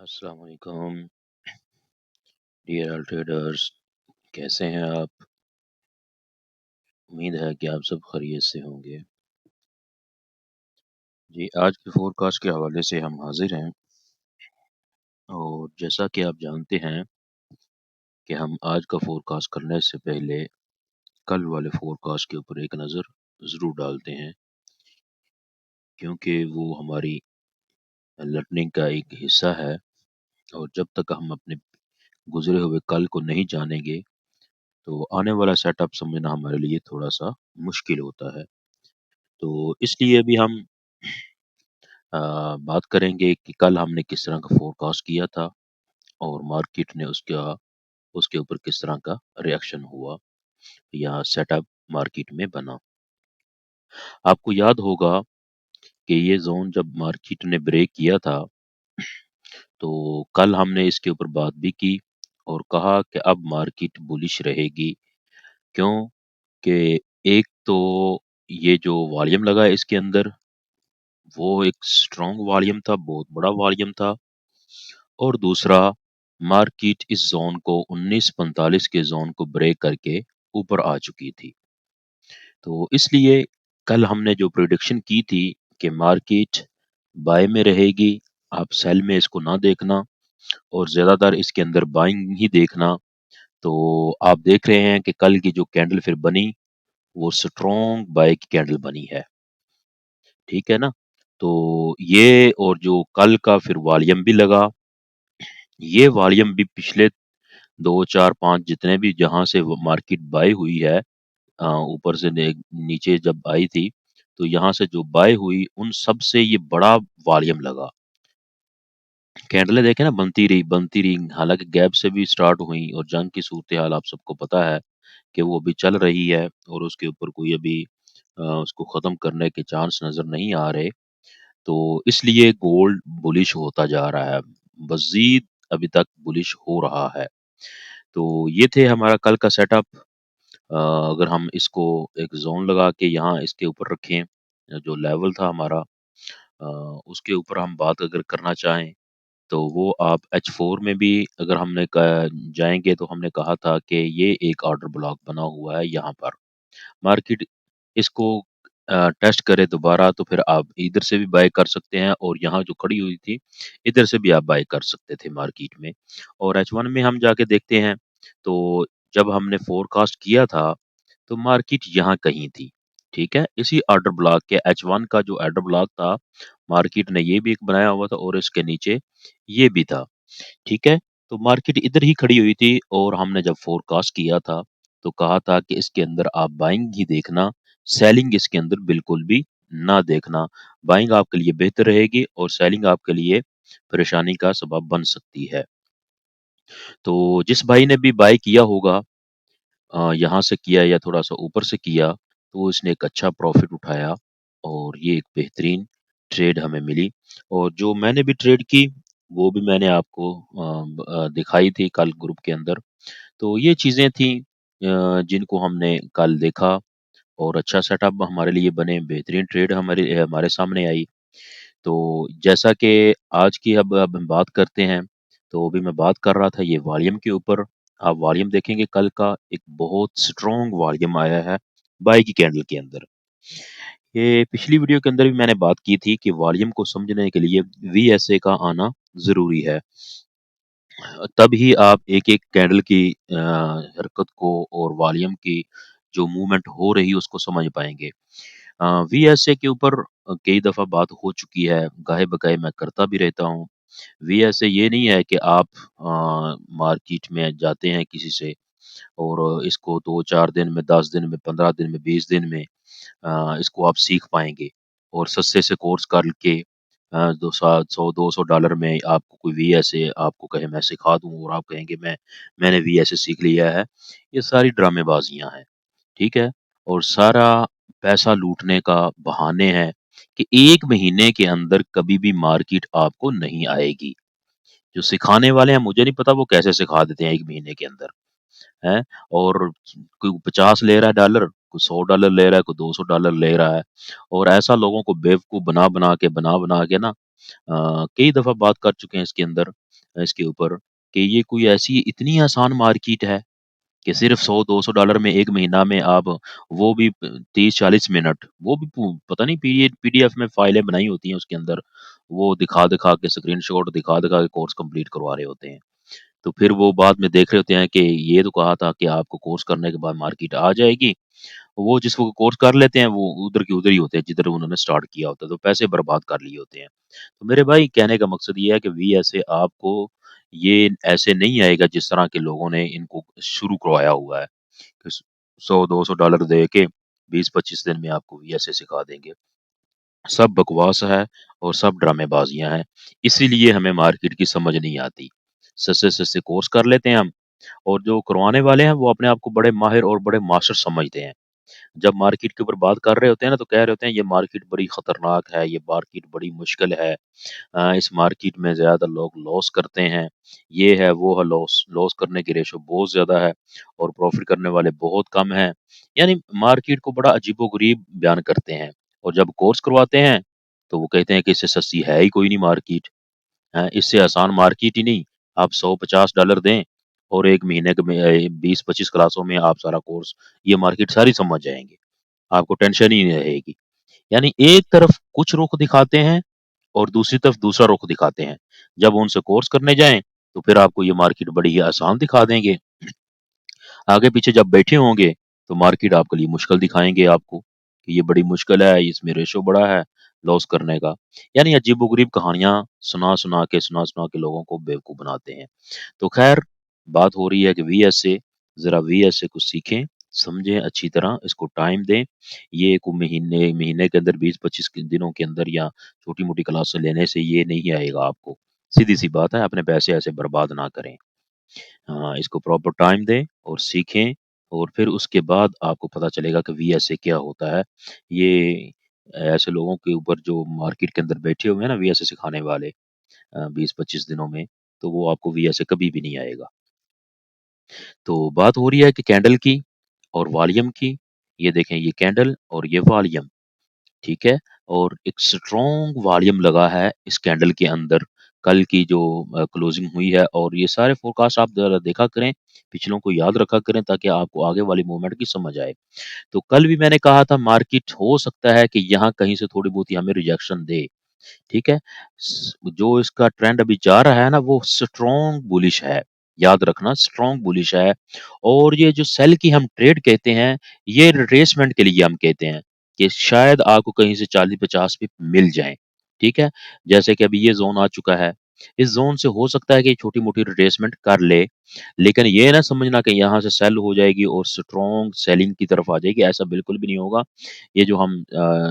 अस्सलाम वालेकुम dear all traders. कैसे हैं आप? उम्मीद है कि आप सब खैरियत से होंगे। जी, आज के फोरकास्ट के हवाले से हम हाजिर हैं और जैसा कि आप जानते हैं कि हम आज का फोरकास्ट करने से पहले कल वाले फोरकास्ट के ऊपर एक नज़र ज़रूर डालते हैं, क्योंकि वो हमारी लर्निंग का एक हिस्सा है। और जब तक हम अपने गुजरे हुए कल को नहीं जानेंगे तो आने वाला सेटअप समझना हमारे लिए थोड़ा सा मुश्किल होता है। तो इसलिए अभी हम बात करेंगे कि कल हमने किस तरह का फोरकास्ट किया था और मार्केट ने उसका उसके ऊपर किस तरह का रिएक्शन हुआ या सेटअप मार्केट में बना। आपको याद होगा कि ये जोन जब मार्केट ने ब्रेक किया था तो कल हमने इसके ऊपर बात भी की और कहा कि अब मार्केट बुलिश रहेगी। क्यों? कि एक तो ये जो वॉल्यूम लगा है इसके अंदर, वो एक स्ट्रॉन्ग वॉल्यूम था, बहुत बड़ा वॉल्यूम था। और दूसरा, मार्केट इस ज़ोन को 1945 के ज़ोन को ब्रेक करके ऊपर आ चुकी थी। तो इसलिए कल हमने जो प्रेडिक्शन की थी कि मार्केट बाय में रहेगी, आप सेल में इसको ना देखना और ज़्यादातर इसके अंदर बाइंग ही देखना। तो आप देख रहे हैं कि कल की जो कैंडल फिर बनी, वो स्ट्रॉन्ग बाय की कैंडल बनी है। ठीक है ना? तो ये और जो कल का फिर वॉल्यूम भी लगा, ये वॉल्यूम भी पिछले 2, 4, 5 जितने भी जहाँ से वो मार्केट बाय हुई है, ऊपर से नीचे जब आई थी, तो यहाँ से जो बाय हुई उन सब से ये बड़ा वॉल्यूम लगा। कैंडलें देखें ना, बनती रही, हालाँकि गैप से भी स्टार्ट हुई और जंग की सूरत-ए-हाल आप सबको पता है कि वो अभी चल रही है और उसके ऊपर कोई अभी उसको ख़त्म करने के चांस नज़र नहीं आ रहे। तो इसलिए गोल्ड बुलिश होता जा रहा है, मज़ीद अभी तक बुलिश हो रहा है। तो ये थे हमारा कल का सेटअप। अगर हम इसको एक ज़ोन लगा के यहाँ इसके ऊपर रखें, जो लेवल था हमारा, अ, उसके ऊपर हम बात अगर करना चाहें, तो वो आप H4 में भी अगर हमने क जाएँगे तो हमने कहा था कि ये एक ऑर्डर ब्लॉक बना हुआ है यहाँ पर। मार्केट इसको टेस्ट करे दोबारा तो फिर आप इधर से भी बाय कर सकते हैं और यहाँ जो खड़ी हुई थी, इधर से भी आप बाय कर सकते थे मार्केट में। और H1 में हम जाके देखते हैं, तो जब हमने फ़ोरकास्ट किया था, तो मार्केट यहाँ कहीं थी, ठीक है? इसी ऑर्डर ब्लॉक के H1 का जो ऑर्डर ब्लॉक था, मार्केट ने ये भी एक बनाया हुआ था और इसके नीचे ये भी था। ठीक है? तो मार्केट इधर ही खड़ी हुई थी और हमने जब फ़ोरकास्ट किया था, तो कहा था कि इसके अंदर आप बाइंग ही देखना, सेलिंग इसके अंदर बिल्कुल भी ना देखना। बाइंग आपके लिए बेहतर रहेगी और सेलिंग आपके लिए परेशानी का सबब बन सकती है। तो जिस भाई ने भी बाय किया होगा, यहाँ से किया या थोड़ा-सा ऊपर से किया, तो उसने एक अच्छा प्रॉफ़िट उठाया और ये एक बेहतरीन ट्रेड हमें मिली। और जो मैंने भी ट्रेड की, वो भी मैंने आपको दिखाई थी कल ग्रुप के अंदर। तो ये चीज़ें थी जिनको हमने कल देखा और अच्छा सेटअप हमारे लिए बने, बेहतरीन ट्रेड हमारे सामने आई। तो जैसा कि आज की अब हम बात करते हैं, तो अभी मैं बात कर रहा था ये वॉल्यूम के ऊपर। आप वॉल्यूम देखेंगे कल का एक बहुत स्ट्रॉन्ग वॉल्यूम आया है बाई की कैंडल के अंदर। ये पिछली वीडियो के अंदर भी मैंने बात की थी कि वॉल्यूम को समझने के लिए वीएसए का आना ज़रूरी है। तब ही आप एक-एक कैंडल की हरकत को और वॉल्यूम की जो मूवमेंट हो रही है उसको समझ पाएँगे। वीएसए के ऊपर कई दफ़ा बात हो चुकी है, गाहे-बगाहे मैं करता भी रहता हूँ। वीएसए ये नहीं है कि आप मार्केट में जाते हैं किसी से और इसको 2-4 दिन में, 10 दिन में, 15 दिन में, 20 दिन में इसको आप सीख पाएँगे और सस्ते से कोर्स करके 200 $200 में आपको कोई वीएसए आपको कहे मैं सिखा दूँ और आप कहेंगे मैंने वीएसए सीख लिया है। ये सारी ड्रामेबाज़ियाँ हैं, ठीक है? और सारा पैसा लूटने का बहाने हैं कि 1 महीने के अंदर कभी भी मार्केट आपको नहीं आएगी। जो सिखाने वाले हैं मुझे नहीं पता वो कैसे सिखा देते हैं 1 महीने के अंदर, हैं? और कोई 50 ले रहा है डॉलर, कोई $100 ले रहा है, कोई $200 ले रहा है और ऐसा लोगों को बेवकूफ़ बना-बना के ना कई दफ़ा बात कर चुके हैं इसके अंदर इसके ऊपर कि ये कोई ऐसी इतनी आसान मार्केट है कि सिर्फ़ $100-200 में 1 महीना में आप वो भी 30-40 मिनट, वो भी पू पता नहीं पीडीएफ में फ़ाइलें बनाई होती हैं उसके अंदर, वो दिखा-दिखा के स्क्रीनशॉट दिखा-दिखा के कोर्स कंप्लीट करवा रहे होते हैं। तो फिर वो बाद में देख रहे होते हैं कि ये तो कहा था कि आपको कोर्स करने के बाद मार्केट आ जाएगी। वो जिसको कोर्स कर लेते हैं वो उधर के उधर ही होते हैं जिधर उन्होंने स्टार्ट किया होता है, तो पैसे बर्बाद कर लिए होते हैं। तो मेरे भाई कहने का मकसद ये है कि वीएसए आपको ये ऐसे नहीं आएगा जिस तरह के लोगों ने इनको शुरू करवाया हुआ है कि $100-200 दे के 20-25 दिन में आपको वीएसए सिखा देंगे। सब बकवास है और सब ड्रामेबाज़ियाँ हैं। इसीलिए हमें मार्केट की समझ नहीं आती। सस्ते-सस्ते कोर्स कर लेते हैं हम और जो करवाने वाले हैं वो अपने आप को बड़े माहिर और बड़े मास्टर समझते हैं। जब मार्केट के ऊपर बात कर रहे होते हैं ना तो कह रहे होते हैं ये मार्केट बड़ी खतरनाक है, ये मार्केट बड़ी मुश्किल है। इस मार्केट में ज़्यादातर लोग लॉस करते हैं, ये है, वो है, लॉस लॉस करने की रेशो बहुत ज़्यादा है और प्रॉफ़िट करने वाले बहुत कम हैं। यानी मार्केट को बड़ा अजीबो-गरीब बयान करते हैं और जब कोर्स करवाते हैं, तो वो कहते हैं कि इससे सस्ती है ही कोई नहीं मार्केट, इससे आसान मार्केट ही नहीं। आप $100-50 दें और 1 महीने के में 20-25 क्लासों में आप सारा कोर्स ये मार्केट सारी समझ जाएँगे। आपको टेंशन ही नहीं रहेगी। यानी एक तरफ कुछ रुख दिखाते हैं और दूसरी तरफ दूसरा रुख दिखाते हैं। जब उनसे कोर्स करने जाएँ, तो फिर आपको ये मार्केट बड़ी ही आसान दिखा देंगे। आगे-पीछे जब बैठे होंगे, तो मार्केट आपके लिए मुश्किल दिखाएँगे आपको, कि ये बड़ी मुश्किल है, इसमें रेशो बड़ा है लॉस करने का। यानी अजीबो-गरीब कहानियाँ सुना-सुना के लोगों को बेवकूफ़ बनाते हैं। तो ख़ैर, बात हो रही है कि वीएसए, ज़रा वीएसए को सीखें, समझें अच्छी तरह, इसको टाइम दें। ये को महीने महीने के अंदर 20-25 के दिनों के अंदर या छोटी-मोटी क्लासें लेने से ये नहीं आएगा आपको। सीधी-सी बात है, अपने पैसे ऐसे बर्बाद ना करें। हाँ, इसको प्रॉपर टाइम दें और सीखें और फिर उसके बाद आपको पता चलेगा कि वीएसए क्या होता है। ये ऐसे लोगों के ऊपर जो मार्केट के अंदर बैठे हुए हैं ना वीएसए सिखाने वाले 20-25 दिनों में, तो वो आपको वीएसए कभी भी नहीं आएगा। तो बात हो रही है कि कैंडल की और वॉल्यूम की। ये देखें ये कैंडल और ये वॉल्यूम, ठीक है? और एक स्ट्रॉन्ग वॉल्यूम लगा है इस कैंडल के अंदर। कल की जो क्लोजिंग हुई है और ये सारे फ़ोरकास्ट आप ज़रा देखा करें, पिछलों को याद रखा करें ताकि आपको आगे वाली मूवमेंट की समझ आए। तो कल भी मैंने कहा था मार्केट हो सकता है कि यहाँ कहीं से थोड़ी बहुत ही हमें रिजेक्शन दे। ठीक है? जो इसका ट्रेंड अभी जा रहा है ना वो स्ट्रॉन्ग बुलिश है। याद रखना स्ट्रॉन्ग बुलिश है और ये जो सेल की हम ट्रेड कहते हैं, ये रिट्रेसमेंट के लिए हम कहते हैं कि शायद आपको कहीं से 40-50 पिप मिल जाएँ। ठीक है? जैसे कि अभी ये ज़ोन आ चुका है। इस ज़ोन से हो सकता है कि छोटी-मोटी रिट्रेसमेंट कर ले, लेकिन ये ना समझना कि यहाँ से सेल हो जाएगी और स्ट्रॉन्ग सेलिंग की तरफ आ जाएगी, ऐसा बिल्कुल भी नहीं होगा। ये जो हम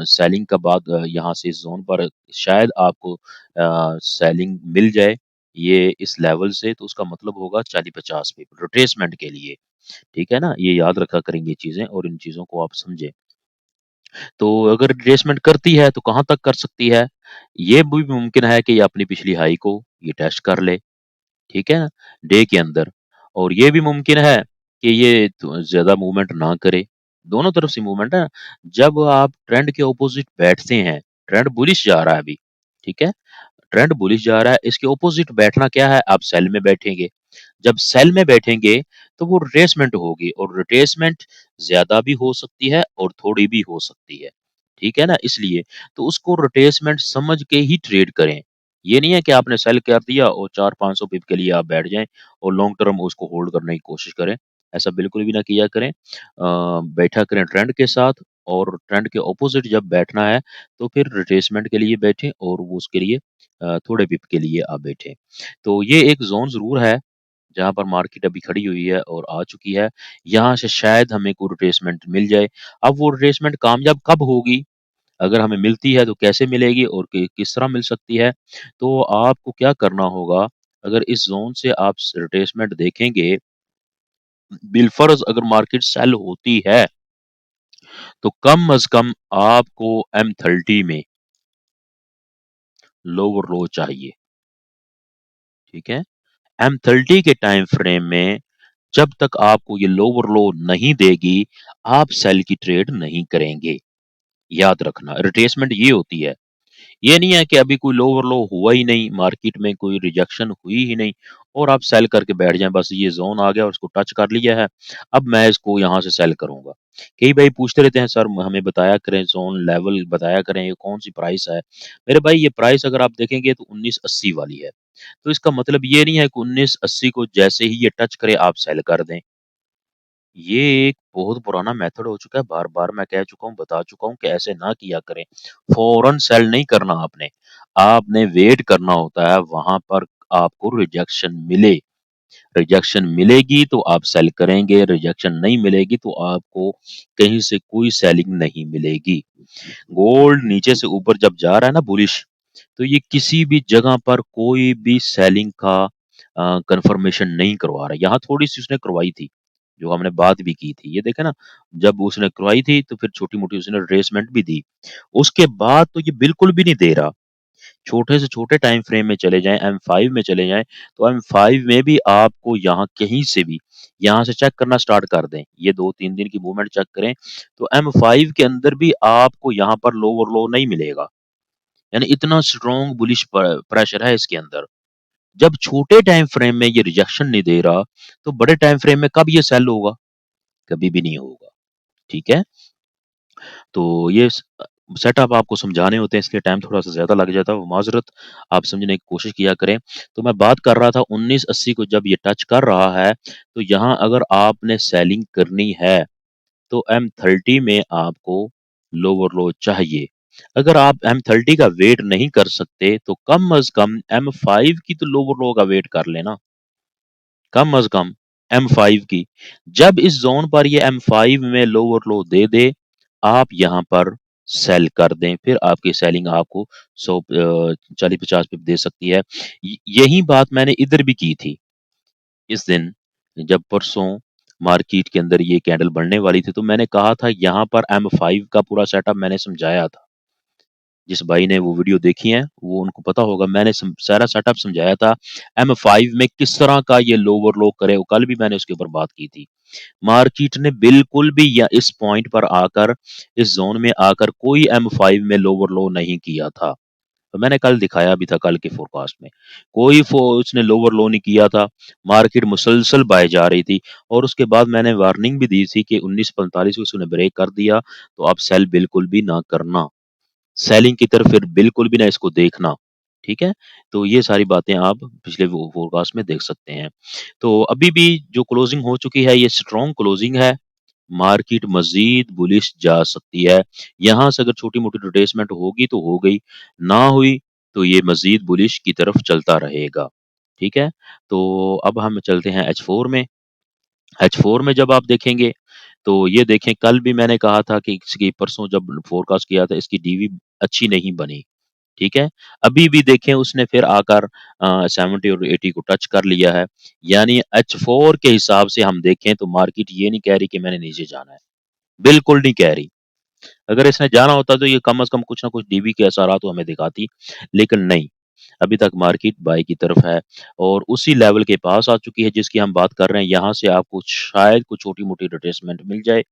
सेलिंग का बाद यहाँ से इस ज़ोन पर शायद आपको सेलिंग मिल जाए, ये इस लेवल से तो उसका मतलब होगा 40-50 पिप रिट्रेसमेंट के लिए, ठीक है ना? ये याद रखा करें ये चीज़ें और इन चीज़ों को आप समझें। तो अगर रिट्रेसमेंट करती है तो कहाँ तक कर सकती है? ये भी मुमकिन है कि ये अपनी पिछली हाई को ये टेस्ट कर ले। ठीक है ना? डे के अंदर और ये भी मुमकिन है कि ये तो ज़्यादा मूवमेंट ना करे। दोनों तरफ से मूवमेंट है। जब आप ट्रेंड के अपोज़िट बैठते हैं, ट्रेंड बुलिश जा रहा है अभी, ठीक है? ट्रेंड बुलिश जा रहा है, इसके अपोज़िट बैठना क्या है? आप सेल में बैठेंगे। जब सेल में बैठेंगे, तो वो रिट्रेसमेंट होगी और रिट्रेसमेंट ज़्यादा भी हो सकती है और थोड़ी भी हो सकती है। ठीक है ना? इसलिए, तो उसको रिट्रेसमेंट समझ के ही ट्रेड करें। ये नहीं है कि आपने सेल कर दिया और 400-500 पिप के लिए आप बैठ जाएँ और लॉन्ग टर्म उसको होल्ड करने की कोशिश करें। ऐसा बिल्कुल भी ना किया करें। बैठा करें ट्रेंड के साथ और ट्रेंड के अपोज़िट जब बैठना है, तो फिर रिट्रेसमेंट के लिए बैठें और वो उसके लिए थोड़े पिप के लिए आप बैठें। तो ये एक ज़ोन ज़रूर है जहाँ पर मार्केट अभी खड़ी हुई है और आ चुकी है। यहाँ से शायद हमें कोई रिट्रेसमेंट मिल जाए। अब वो रिट्रेसमेंट कामयाब कब होगी? अगर हमें मिलती है तो कैसे मिलेगी और किस तरह मिल सकती है? तो आपको क्या करना होगा, अगर इस ज़ोन से आप रिट्रेसमेंट देखेंगे, बिलफ़र्ज़ अगर मार्केट सेल होती है, तो कम अज़ कम आपको M30 में लोवर लो चाहिए, ठीक है? M30 के टाइम फ्रेम में जब तक आपको ये लोवर लो नहीं देगी, आप सेल की ट्रेड नहीं करेंगे। याद रखना, रिट्रेसमेंट ये होती है। ये नहीं है कि अभी कोई लो ओवर लो हुआ ही नहीं, मार्केट में कोई रिजेक्शन हुई ही नहीं और आप सेल करके बैठ जाएँ, बस ये ज़ोन आ गया और उसको टच कर लिया है, अब मैं इसको यहाँ से सेल करूँगा। कई भाई पूछते रहते हैं सर हमें बताया करें ज़ोन लेवल बताया करें, ये कौन-सी प्राइस है? मेरे भाई ये प्राइस अगर आप देखेंगे तो 1980 वाली है। तो इसका मतलब ये नहीं है कि 1980 को जैसे ही ये टच करे आप सेल कर दें। ये एक बहुत पुराना मेथड हो चुका है, बार-बार मैं कह चुका हूँ, बता चुका हूँ कि ऐसे ना किया करें। फ़ौरन सेल नहीं करना आपने, आपने वेट करना होता है, वहाँ पर आपको रिजेक्शन मिले। रिजेक्शन मिलेगी तो आप सेल करेंगे, रिजेक्शन नहीं मिलेगी तो आपको कहीं से कोई सेलिंग नहीं मिलेगी। गोल्ड नीचे से ऊपर जब जा रहा है ना बुलिश, तो ये किसी भी जगह पर कोई भी सेलिंग का कन्फर्मेशन नहीं करवा रहा है। यहाँ थोड़ी-सी उसने करवाई थी, जो हमने बात भी की थी। ये देखें ना, जब उसने करवाई थी तो फिर छोटी-मोटी उसने रिट्रेसमेंट भी दी। उसके बाद तो ये बिल्कुल भी नहीं दे रहा। छोटे से छोटे टाइम फ्रेम में चले जाएँ, एम5 में चले जाएँ, तो एम5 में भी आपको यहाँ कहीं से भी, यहाँ से चेक करना स्टार्ट कर दें। ये 2-3 दिन की मूवमेंट चेक करें, तो एम5 के अंदर भी आपको यहाँ पर लोवर लो नहीं मिलेगा। यानी इतना स्ट्रॉन्ग बुलिश प्रेशर है इसके अंदर। जब छोटे टाइम फ्रेम में ये रिजेक्शन नहीं दे रहा, तो बड़े टाइम फ्रेम में कब ये सेल होगा? कभी भी नहीं होगा। ठीक है? तो ये सेटअप आपको समझाने होते हैं इसलिए टाइम थोड़ा-सा ज़्यादा लग जाता है, माज़रत आप समझने की कोशिश किया करें। तो मैं बात कर रहा था 1980 को जब ये टच कर रहा है, तो यहाँ अगर आपने सेलिंग करनी है, तो एम30 में आपको लोअर लो चाहिए। अगर आप एम30 का वेट नहीं कर सकते, तो कम अज़ कम एम5 की तो लोअर लो का वेट कर लें ना। कम अज़ कम एम5 की। जब इस ज़ोन पर ये एम5 में लोअर लो दे दे, आप यहाँ पर सेल कर दें, फिर आपकी सेलिंग आपको 40-50 पिप दे सकती है। यही बात मैंने इधर भी की थी, इस दिन जब परसों मार्केट के अंदर ये कैंडल बढ़ने वाली थी, तो मैंने कहा था यहाँ पर एम5 का पूरा सेटअप मैंने समझाया था। जिस भाई ने वो वीडियो देखी है, वो उनको पता होगा मैंने सारा सेटअप समझाया था, एम5 में किस तरह का ये लोवर लो करे, वो कल भी मैंने उसके ऊपर बात की थी। मार्केट ने बिल्कुल भी या इस पॉइंट पर आकर, इस ज़ोन में आकर कोई एम5 में लोवर लो नहीं किया था। तो मैंने कल दिखाया भी था कल के फोरकास्ट में। कोई उसने लोवर लो नहीं किया था, मार्केट मुसलसल बाय जा रही थी और उसके बाद मैंने वार्निंग भी दी थी कि 1945 को उसने ब्रेक कर दिया, तो आप सेल बिल्कुल भी ना करना। सेलिंग की तरफ फिर बिल्कुल भी ना इसको देखना, ठीक है? तो ये सारी बातें आप पिछले वो फ़ोरकास्ट में देख सकते हैं। तो अभी भी जो क्लोजिंग हो चुकी है, ये स्ट्रॉन्ग क्लोजिंग है, मार्केट मज़ीद बुलिश जा सकती है। यहाँ से अगर छोटी-मोटी रिट्रेसमेंट होगी तो हो गई, ना हुई तो ये मज़ीद बुलिश की तरफ चलता रहेगा, ठीक है? तो अब हम चलते हैं H4 में। H4 में जब आप देखेंगे, तो ये देखें कल भी मैंने कहा था कि इसकी परसों जब फ़ोरकास्ट किया था इसकी डीवी अच्छी नहीं बनी, ठीक है? अभी भी देखें उसने फिर आकर 70 और 80 को टच कर लिया है, यानी H4 के हिसाब से हम देखें तो मार्केट ये नहीं कह रही कि मैंने नीचे जाना है, बिल्कुल नहीं कह रही। अगर इसने जाना होता तो ये कम से कम कुछ ना कुछ डीवी के असरात तो हमें दिखाती, लेकिन नहीं, अभी तक मार्केट बाय की तरफ है और उसी लेवल के पास आ चुकी है जिसकी हम बात कर रहे हैं, यहाँ से आपको शायद कुछ छोटी-मोटी रिट्रेसमेंट मिल जाए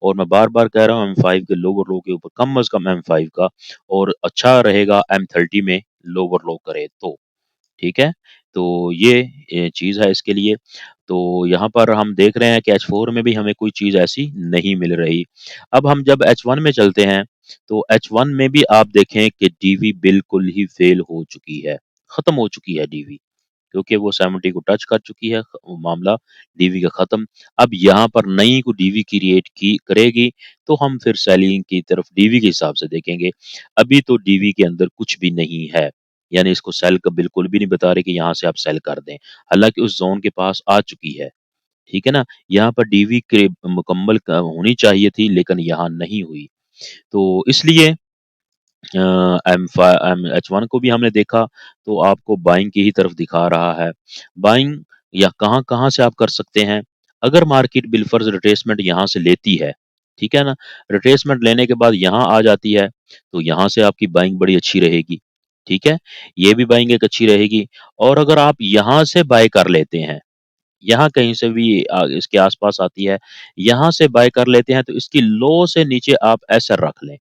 और मैं बार-बार कह रहा हूँ एम5 के लोवर लो के ऊपर कम से कम एम5 का और अच्छा रहेगा एम30 में लोवर लो करे तो। ठीक है? तो ये चीज़ है इसके लिए। तो यहाँ पर हम देख रहे हैं कि H4 में भी हमें कोई चीज़ ऐसी नहीं मिल रही। अब हम जब H1 में चलते हैं, तो H1 में भी आप देखें कि डीवी बिल्कुल ही फ़ेल हो चुकी है, ख़त्म हो चुकी है डीवी। क्योंकि वो 70 को टच कर चुकी है, मामला डीवी का ख़त्म। अब यहाँ पर नई को डीवी क्रिएट की करेगी, तो हम फिर सेलिंग की तरफ डीवी के हिसाब से देखेंगे। अभी तो डीवी के अंदर कुछ भी नहीं है, यानी इसको सेल का बिल्कुल भी नहीं बता रहे कि यहाँ से आप सेल कर दें। हालाँकि उस ज़ोन के पास आ चुकी है, ठीक है ना? यहाँ पर डीवी के मुकम्मल होनी चाहिए थी, लेकिन यहाँ नहीं हुई। तो इसलिए H1 को भी हमने देखा तो आपको बाइंग की ही तरफ दिखा रहा है। बाइंग या कहाँ-कहाँ से आप कर सकते हैं? अगर मार्केट बिलफ़र्ज़ रिट्रेसमेंट यहाँ से लेती है, ठीक है ना? रिट्रेसमेंट लेने के बाद यहाँ आ जाती है, तो यहाँ से आपकी बाइंग बड़ी अच्छी रहेगी, ठीक है? ये भी बाइंग एक अच्छी रहेगी और अगर आप यहाँ से बाय कर लेते हैं, यहाँ कहीं से भी इसके आस-पास आती है, यहाँ से बाय कर लेते हैं तो इसकी लो से नीचे आप एसर रख लें।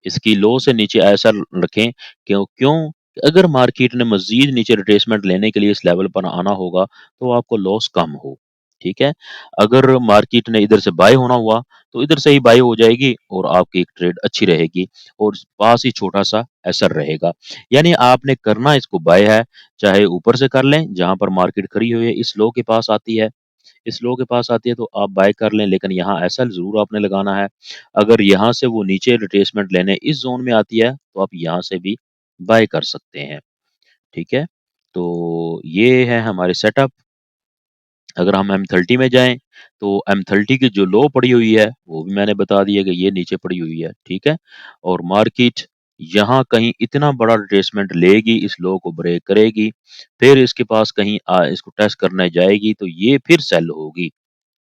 इसकी लो से नीचे ऐसा रखें, क्यों क्यों? अगर मार्केट ने मज़ीद नीचे रिट्रेसमेंट लेने के लिए इस लेवल पर आना होगा, तो आपको लॉस कम हो, ठीक है? अगर मार्केट ने इधर से बाय होना हुआ, तो इधर से ही बाय हो जाएगी और आपकी एक ट्रेड अच्छी रहेगी और पास ही छोटा-सा एसर रहेगा। यानी आपने करना इसको बाय है, चाहे ऊपर से कर लें, जहाँ पर मार्केट खड़ी हुई है, इस लो के पास आती है, इस लो के पास आती है तो आप बाय कर लें, लेकिन यहाँ एसएल ज़रूर आपने लगाना है। अगर यहाँ से वो नीचे रिट्रेसमेंट लेने इस ज़ोन में आती है, तो आप यहाँ से भी बाय कर सकते हैं, ठीक है? तो ये है हमारे सेटअप। अगर हम M30 में जाएँ, तो M30 की जो लो पड़ी हुई है, वो भी मैंने बता दिया कि ये नीचे पड़ी हुई है, ठीक है? और मार्केट यहाँ कहीं इतना बड़ा रिट्रेसमेंट लेगी, इस लो को ब्रेक करेगी, फिर इसके पास कहीं इसको टेस्ट करने जाएगी, तो ये फिर सेल होगी।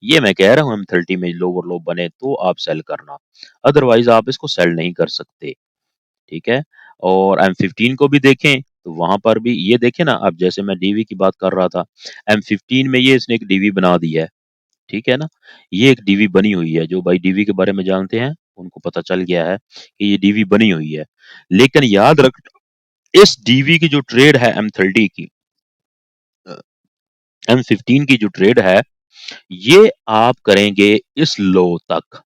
ये मैं कह रहा हूँ M30 में लोअर लो बने तो आप सेल करना, अदरवाइज़ आप इसको सेल नहीं कर सकते, ठीक है? और M15 को भी देखें, तो वहाँ पर भी ये देखें ना, अब जैसे मैं डीवी की बात कर रहा था, M15 में ये इसने एक डीवी बना दी है, ठीक है ना? ये एक डीवी बनी हुई है, जो भाई डीवी के बारे में जानते हैं, उनको पता चल गया है कि ये डीवी बनी हुई है। लेकिन याद रख, इस डीवी की जो ट्रेड है M30 की, अ, M15 की जो ट्रेड है, ये आप करेंगे इस लो तक।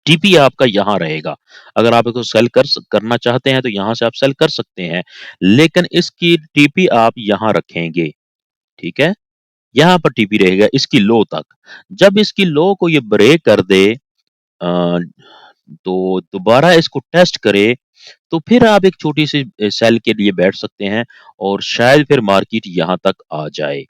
टीपी आपका यहाँ रहेगा। अगर आप इसको सेल करना चाहते हैं तो यहाँ से आप सेल कर सकते हैं। लेकिन इसकी टीपी आप यहाँ रखेंगे, ठीक है? यहाँ पर टीपी रहेगा इसकी लो तक। जब इसकी लो को ये ब्रेक कर दे, तो दोबारा इसको टेस्ट करे, तो फिर आप एक छोटी-सी सेल के लिए बैठ सकते हैं और शायद फिर मार्केट यहाँ तक आ जाए।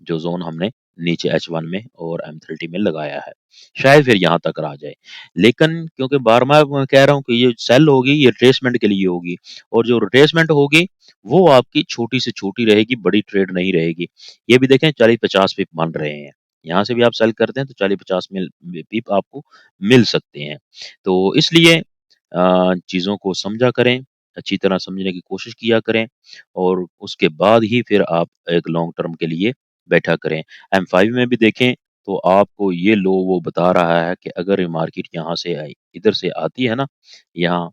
जो ज़ोन हमने नीचे H1 में और M30 में लगाया है। शायद फिर यहाँ तक आ जाए। लेकिन क्योंकि बार-बार मैं कह रहा हूँ कि ये सेल होगी, ये रिट्रेसमेंट के लिए होगी और जो रिट्रेसमेंट होगी, वो आपकी छोटी से छोटी रहेगी, बड़ी ट्रेड नहीं रहेगी। ये भी देखें 40-50 पिप बन रहे हैं। यहाँ से भी आप सेल करते हैं तो 40-50 पिप आपको मिल सकते हैं। तो इसलिए चीज़ों को समझा करें, अच्छी तरह समझने की कोशिश किया करें और उसके बाद ही फिर आप एक लॉन्ग टर्म के लिए बैठा करें। M5 में भी देखें तो आपको ये लो वो बता रहा है कि अगर ये मार्केट यहाँ से आई, इधर से आती है ना, यहाँ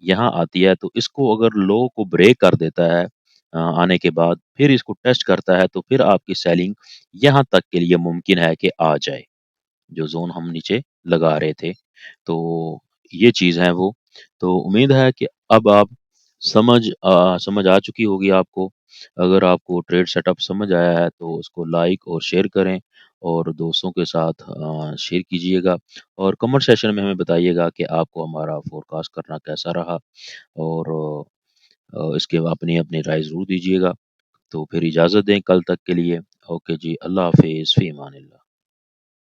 यहाँ आती है तो इसको अगर लो को ब्रेक कर देता है, आने के बाद फिर इसको टेस्ट करता है तो फिर आपकी सेलिंग यहाँ तक के लिए मुमकिन है कि आ जाए, जो ज़ोन हम नीचे लगा रहे थे। तो ये चीज़ है वो। तो उम्मीद है कि अब आप समझ आ चुकी होगी आपको। अगर आपको ट्रेड सेटअप समझ आया है तो उसको लाइक और शेयर करें और दोस्तों के साथ शेयर कीजिएगा और कमेंट सेशन में हमें बताइएगा कि आपको हमारा फ़ोरकास्ट करना कैसा रहा और इसके अपनी-अपनी राय ज़रूर दीजिएगा। तो फिर इजाज़त दें कल तक के लिए। ओके जी, अल्लाह हाफ़िज़, फ़ी अमानिल्लाह।